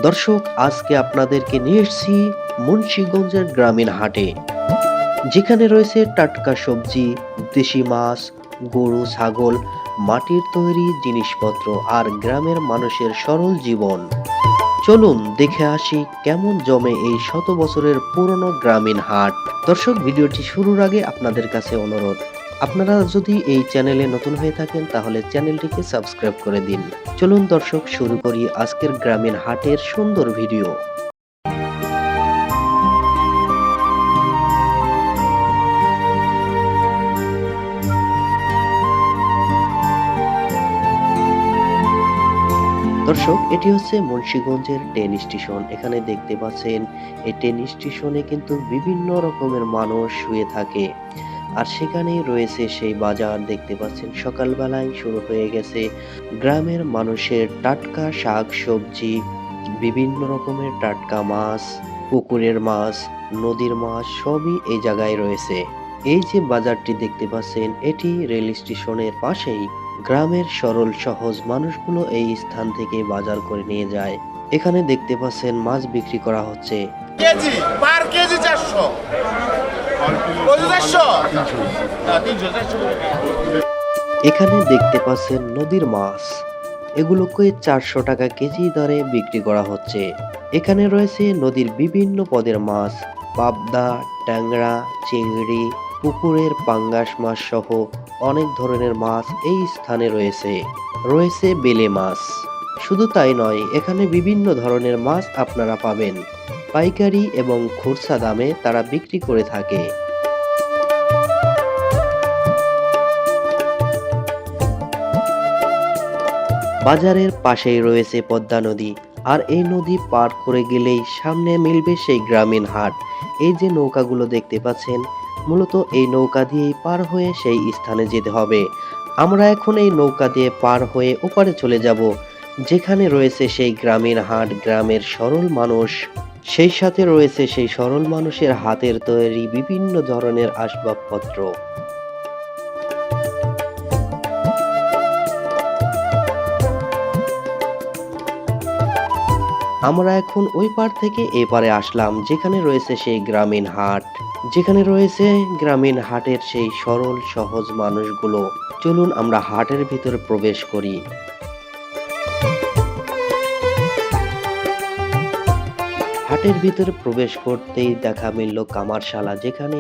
দর্শক, আজকে আপনাদেরকে নিয়ে এসেছি মুন্সিগঞ্জের গ্রামীণ হাটে, যেখানে রয়েছে টাটকা সবজি, দেশি মাছ, গরু, ছাগল, মাটির তৈরি জিনিসপত্র আর গ্রামের মানুষের সরল জীবন। চলুন দেখে আসি কেমন জমে এই শত বছরের পুরনো গ্রামীণ হাট। দর্শক, ভিডিওটি শুরুর আগে আপনাদের কাছে অনুরোধ, আপনারা যদি এই চ্যানেলে নতুন হয়ে থাকেন তাহলে চ্যানেলটিকে সাবস্ক্রাইব করে দিন। চলুন দর্শক, শুরু করি আজকের গ্রামীণ হাটের সুন্দর ভিডিও। দর্শক, এটি হচ্ছে মুন্সিগঞ্জের ট্রেন স্টেশন। এখানে দেখতে পাচ্ছেন এই ট্রেন স্টেশনে কিন্তু বিভিন্ন রকমের মানুষ শুয়ে থাকে, আর সেখানেই রয়েছে সেই বাজার। দেখতে পাচ্ছেন সকালবেলায় শুরু হয়ে গেছে গ্রামের মানুষের টাটকা শাক সবজি, বিভিন্ন রকমের টাটকা মাছ, পুকুরের মাছ, নদীর মাছ সবই এই জায়গায় রয়েছে। এই যে বাজারটি দেখতে পাচ্ছেন, এটি রেল স্টেশনের পাশেই। গ্রামের সরল সহজ মানুষগুলো এই স্থান থেকে বাজার করে নিয়ে যায়। এখানে দেখতে পাচ্ছেন মাছ বিক্রি করা হচ্ছে। কেজি পার কেজি 400 এখানে দেখতে পাচ্ছেন নদীর মাছ, এগুলোকে 400 টাকা কেজি দরে বিক্রি করা হচ্ছে। এখানে রয়েছে নদীর বিভিন্ন পদের মাছ, পাবদা, ট্যাংরা, চিংড়ি, পুকুরের পাঙ্গাস মাছ সহ অনেক ধরনের মাছ এই স্থানে রয়েছে। রয়েছে বেলে মাছ। শুধু তাই নয়, এখানে বিভিন্ন ধরনের মাছ আপনারা পাবেন। পাইকারি এবং খুচরা দামে তারা বিক্রি করে থাকে। বাজারের পাশেই রয়েছে পদ্মা নদী, আর এই নদী পার করে গেলেই সামনে মিলবে সেই গ্রামীণ হাট। এই যে নৌকাগুলো দেখতে পাচ্ছেন, মূলত এই নৌকা দিয়েই পার হয়ে সেই স্থানে যেতে হবে। আমরা এখন এই নৌকা দিয়ে পার হয়ে ওপারে চলে যাব, যেখানে রয়েছে সেই গ্রামীণ হাট, গ্রামের সরল মানুষ। সেই সাথে রয়েছে সেই সরল মানুষের হাতের তৈরি বিভিন্ন ধরনের আসবাবপত্র। আমরা এখন ওই পার থেকে এ পারে আসলাম, যেখানে রয়েছে সেই গ্রামীণ হাট, যেখানে রয়েছে গ্রামীণ হাটের সেই সরল সহজ মানুষগুলো। চলুন আমরা হাটের ভিতরে প্রবেশ করি। হাটের ভিতরে প্রবেশ করতেই দেখা মিলল কামারশালা, যেখানে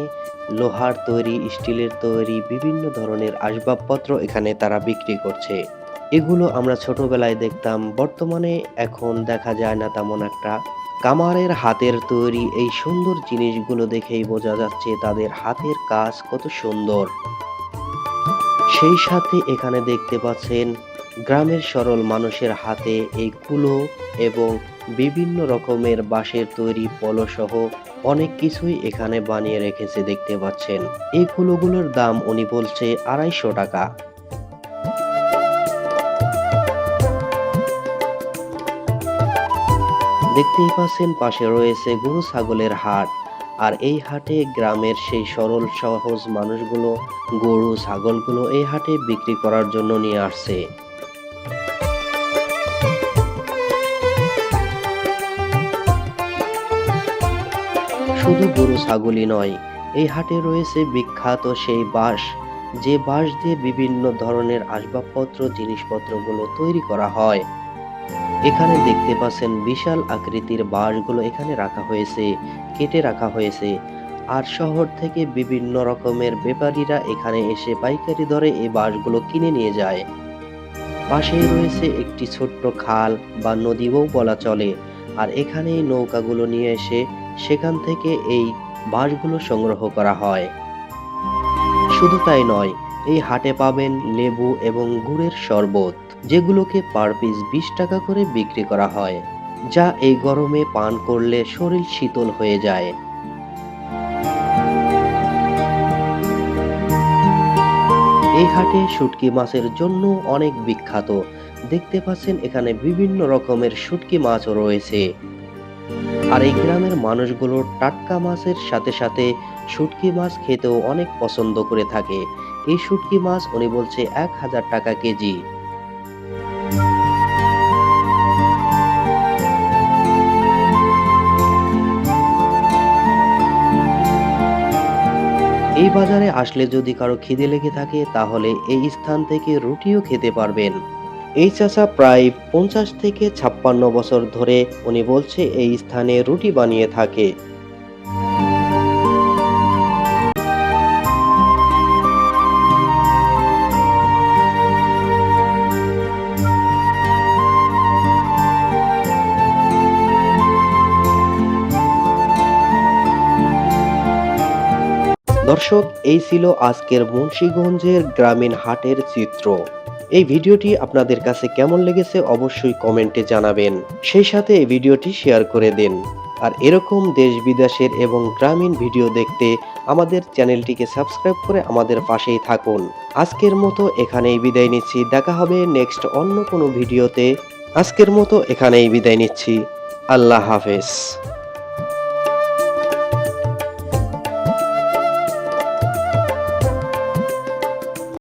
লোহার তৈরি, স্টিলের তৈরি বিভিন্ন ধরনের আসবাবপত্র এখানে তারা বিক্রি করছে। এগুলো আমরা ছোটবেলায় দেখতাম, বর্তমানে এখন দেখা যায় না তেমন একটা। কামারের হাতের তৈরি এই সুন্দর জিনিসগুলো দেখেই বোঝা যাচ্ছে তাদের হাতের কাজ কত সুন্দর। সেই সাথে এখানে দেখতে পাচ্ছেন গ্রামের সরল মানুষের হাতে এই কুলো এবং বিভিন্ন রকমের বাঁশের তৈরি পলো সহ অনেক কিছুই এখানে বানিয়ে রেখেছে দেখতে পাচ্ছেন। এই কুলোগুলোর দাম উনি বলছে 250 টাকা। দেখতেই পাচ্ছেন পাশে রয়েছে গরু ছাগলের হাট, আর এই হাটে গ্রামের সেই সরল সহজ মানুষগুলো গরু ছাগলগুলো এই হাটে বিক্রি করার জন্য নিয়ে আসছে। শুধু গরু ছাগলই নয়, এই হাটে রয়েছে বিখ্যাত সেই বাঁশ, যে বাঁশ দিয়ে বিভিন্ন ধরনের আসবাবপত্র জিনিসপত্রগুলো তৈরি করা হয়। এখানে দেখতে পাচ্ছেন বিশাল আকৃতির বাঁশগুলো এখানে রাখা হয়েছে, কেটে রাখা হয়েছে। আর শহর থেকে বিভিন্ন রকমের ব্যাপারীরা এখানে এসে পাইকারি দরে এই বাঁশগুলো কিনে নিয়ে যায়। পাশেই রয়েছে একটি ছোট্ট খাল বা নদীও বলা চলে, আর এখানেই নৌকাগুলো নিয়ে এসে সেখান থেকে এই বাঁশগুলো সংগ্রহ করা হয়। শুধু তাই নয়, এই হাটে পাবেন লেবু এবং গুড়ের শরবত, যেগুলোকে পার পিস 20 টাকা করে বিক্রি করা হয়, যা এই গরমে পান করলে শরীর শীতল হয়ে যায়। এই হাটে শুটকি মাছের জন্য অনেক বিখ্যাত। দেখতে পাচ্ছেন এখানে বিভিন্ন রকমের শুটকি মাছও রয়েছে। আর এই গ্রামের মানুষগুলো টাটকা মাছের সাথে সাথে শুটকি মাছ খেতেও অনেক পছন্দ করে থাকে। এই শুটকি মাছ উনি বলছে 1000 টাকা কেজি। বাজারে আসলে যদি কারো খিদে লেগে থাকে তাহলে এই স্থান থেকে রুটিও খেতে পারবেন। এই চাচা প্রায় 50 থেকে 56 বছর ধরে উনি বলছে এই স্থানে রুটি বানিয়ে থাকে। দর্শক, এই ছিল আজকের মুন্সিগঞ্জের গ্রামীণ হাটের চিত্র। এই ভিডিওটি আপনাদের কাছে কেমন লেগেছে অবশ্যই কমেন্টে জানাবেন। সেই সাথে এই ভিডিওটি শেয়ার করে দিন। আর এরকম দেশ বিদেশের এবং গ্রামীণ ভিডিও দেখতে আমাদের চ্যানেলটিকে সাবস্ক্রাইব করে আমাদের পাশেই থাকুন। আজকের মতো এখানেই বিদায় নিচ্ছি, দেখা হবে নেক্সট অন্য কোনো ভিডিওতে। আজকের মতো এখানেই বিদায় নিচ্ছি। আল্লাহ হাফেজ।